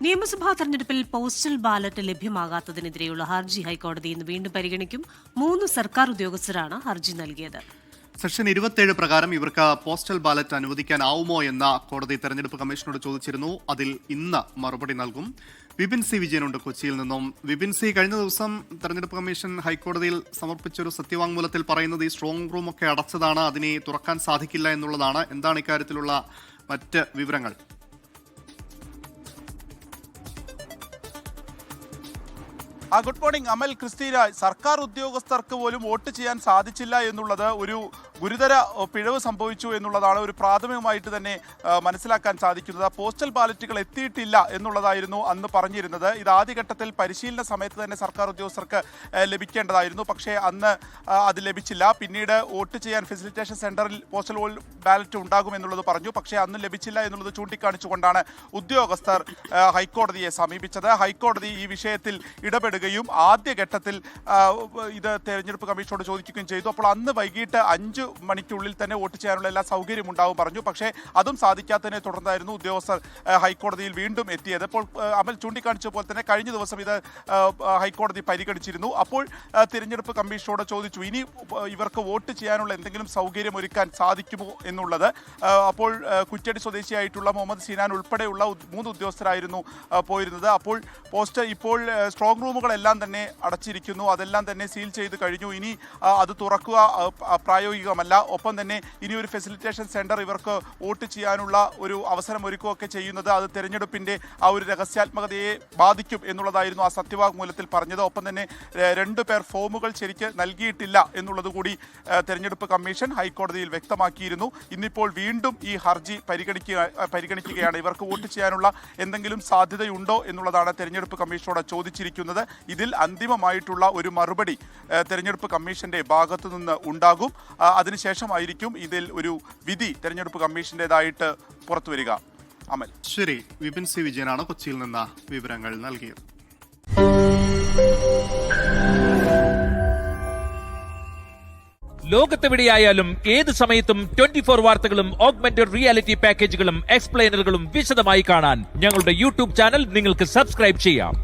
നിയമസഭാ തെരഞ്ഞെടുപ്പിൽ postal ballot ലഭ്യമാകാത്തതിനെതിരെയുള്ള ഹർജി ഹൈക്കോടതി ഇന്ന് വീണ്ടും പരിഗണിക്കും. 3 സർക്കാർ ഉദ്യോഗസ്ഥരാണ് ഹർജി നൽകിയത്. സെക്ഷൻ 27 പ്രകാരം ഇവർക്ക് പോസ്റ്റൽ ബാലറ്റ് അനുവദിക്കാനാവുമോ എന്ന കോടതി തെരഞ്ഞെടുപ്പ് കമ്മീഷനോട് ചോദിച്ചിരുന്നു. അതിൽ ഇന്ന് മറുപടി നൽകും. വിപിൻ സി വിജയനുണ്ട് കൊച്ചിയിൽ നിന്നും. വിപിൻ സി, കഴിഞ്ഞ ദിവസം തെരഞ്ഞെടുപ്പ് കമ്മീഷൻ ഹൈക്കോടതിയിൽ സമർപ്പിച്ചൊരു സത്യവാങ്മൂലത്തിൽ പറയുന്നത് ഈ സ്ട്രോങ് റൂം ഒക്കെ അടച്ചതാണ്, അതിനെ തുറക്കാൻ സാധിക്കില്ല എന്നുള്ളതാണ്. എന്താണ് ഇക്കാര്യത്തിലുള്ള മറ്റ് വിവരങ്ങൾ? ഗുഡ് മോർണിംഗ് അമൽ, ക്രിസ്റ്റീന. സർക്കാർ ഉദ്യോഗസ്ഥർക്ക് പോലും വോട്ട് ചെയ്യാൻ സാധിച്ചില്ല എന്നുള്ളത് ഒരു ഗുരുതര പിഴവ് സംഭവിച്ചു എന്നുള്ളതാണ് ഒരു പ്രാഥമികമായിട്ട് തന്നെ മനസ്സിലാക്കാൻ സാധിക്കുന്നത്. പോസ്റ്റൽ ബാലറ്റുകൾ എത്തിയിട്ടില്ല എന്നുള്ളതായിരുന്നു അന്ന് പറഞ്ഞിരുന്നത്. ഇത് ആദ്യഘട്ടത്തിൽ പരിശീലന സമയത്ത് തന്നെ സർക്കാർ ഉദ്യോഗസ്ഥർക്ക് ലഭിക്കേണ്ടതായിരുന്നു. പക്ഷേ അന്ന് അത് ലഭിച്ചില്ല. പിന്നീട് വോട്ട് ചെയ്യാൻ ഫെസിലിറ്റേഷൻ സെന്ററിൽ പോസ്റ്റൽ ബാലറ്റ് ഉണ്ടാകുമെന്നുള്ളത് പറഞ്ഞു. പക്ഷേ അന്ന് ലഭിച്ചില്ല എന്നുള്ളത് ചൂണ്ടിക്കാണിച്ചുകൊണ്ടാണ് ഉദ്യോഗസ്ഥർ ഹൈക്കോടതിയെ സമീപിച്ചത്. ഹൈക്കോടതി ഈ വിഷയത്തിൽ ഇടപെടുകയും ആദ്യഘട്ടത്തിൽ ഇത് തെരഞ്ഞെടുപ്പ് കമ്മീഷനോട് ചോദിക്കുകയും ചെയ്തു. അപ്പോൾ അന്ന് വൈകിട്ട് 5 മണിക്കുള്ളിൽ തന്നെ വോട്ട് ചെയ്യാനുള്ള എല്ലാ സൗകര്യം ഉണ്ടാവും പറഞ്ഞു. പക്ഷേ അതും സാധിക്കാത്തതിനെ തുടർന്നായിരുന്നു ഉദ്യോഗസ്ഥർ ഹൈക്കോടതിയിൽ വീണ്ടും എത്തിയത്. ഇപ്പോൾ അമൽ ചൂണ്ടിക്കാണിച്ച പോലെ തന്നെ കഴിഞ്ഞ ദിവസം ഇത് ഹൈക്കോടതി പരിഗണിച്ചിരുന്നു. അപ്പോൾ തിരഞ്ഞെടുപ്പ് കമ്മീഷനോട് ചോദിച്ചു, ഇനി ഇവർക്ക് വോട്ട് ചെയ്യാനുള്ള എന്തെങ്കിലും സൗകര്യം ഒരുക്കാൻ സാധിക്കുമോ എന്നുള്ളത്. അപ്പോൾ കുറ്റ്യാടി സ്വദേശിയായിട്ടുള്ള മുഹമ്മദ് സിനാൻ ഉൾപ്പെടെയുള്ള 3 ഉദ്യോഗസ്ഥരായിരുന്നു പോയിരുന്നത്. അപ്പോൾ ഇപ്പോൾ സ്ട്രോങ് റൂമുകളെല്ലാം തന്നെ അടച്ചിരിക്കുന്നു, അതെല്ലാം തന്നെ സീൽ ചെയ്ത് കഴിഞ്ഞു. ഇനി അത് തുറക്കുക പ്രായോഗികമല്ല. ഒപ്പം തന്നെ ഇനി ഒരു ഫെസിലിറ്റേഷൻ സെന്റർ ഇവർക്ക് വോട്ട് ചെയ്യാനുള്ള ഒരു അവസരം ഒരുക്കുകയൊക്കെ ചെയ്യുന്നത് അത് തെരഞ്ഞെടുപ്പിന്റെ ആ ഒരു രഹസ്യാത്മകതയെ ബാധിക്കും എന്നുള്ളതായിരുന്നു ആ സത്യവാങ്മൂലത്തിൽ പറഞ്ഞത്. ഒപ്പം തന്നെ 2 പേർ ഫോമുകൾ ശരിക്ക് നൽകിയിട്ടില്ല എന്നുള്ളത് കൂടി തെരഞ്ഞെടുപ്പ് കമ്മീഷൻ ഹൈക്കോടതിയിൽ വ്യക്തമാക്കിയിരുന്നു. ഇന്നിപ്പോൾ വീണ്ടും ഈ ഹർജി പരിഗണിക്കുകയാണ്. ഇവർക്ക് വോട്ട് ചെയ്യാനുള്ള എന്തെങ്കിലും സാധ്യതയുണ്ടോ എന്നുള്ളതാണ് തെരഞ്ഞെടുപ്പ് കമ്മീഷനോട് ചോദിച്ചിരിക്കുന്നത്. ഇതിൽ അന്തിമമായിട്ടുള്ള ഒരു മറുപടി തെരഞ്ഞെടുപ്പ് കമ്മീഷന്റെ ഭാഗത്തു നിന്ന് ഉണ്ടാകും. അതിനുശേഷമായിരിക്കും ഇതിൽ ഒരു വിധി തെരഞ്ഞെടുപ്പ് കമ്മീഷന്റേതായിട്ട് പുറത്തു വരിക. അമൽ. ശരി, വിപിൻ സി വിജയനാണ് കൊച്ചിയിൽ നിന്ന് വിവരങ്ങൾ നൽകിയത്. ലോകത്തെവിടെയായാലും ഏത് സമയത്തും 24 വാർത്തകളും ഓഗ്മെന്റഡ് റിയാലിറ്റി പാക്കേജുകളും എക്സ്പ്ലെയിനറുകളും വിശദമായി കാണാൻ ഞങ്ങളുടെ യൂട്യൂബ് ചാനൽ നിങ്ങൾക്ക് സബ്സ്ക്രൈബ് ചെയ്യാം.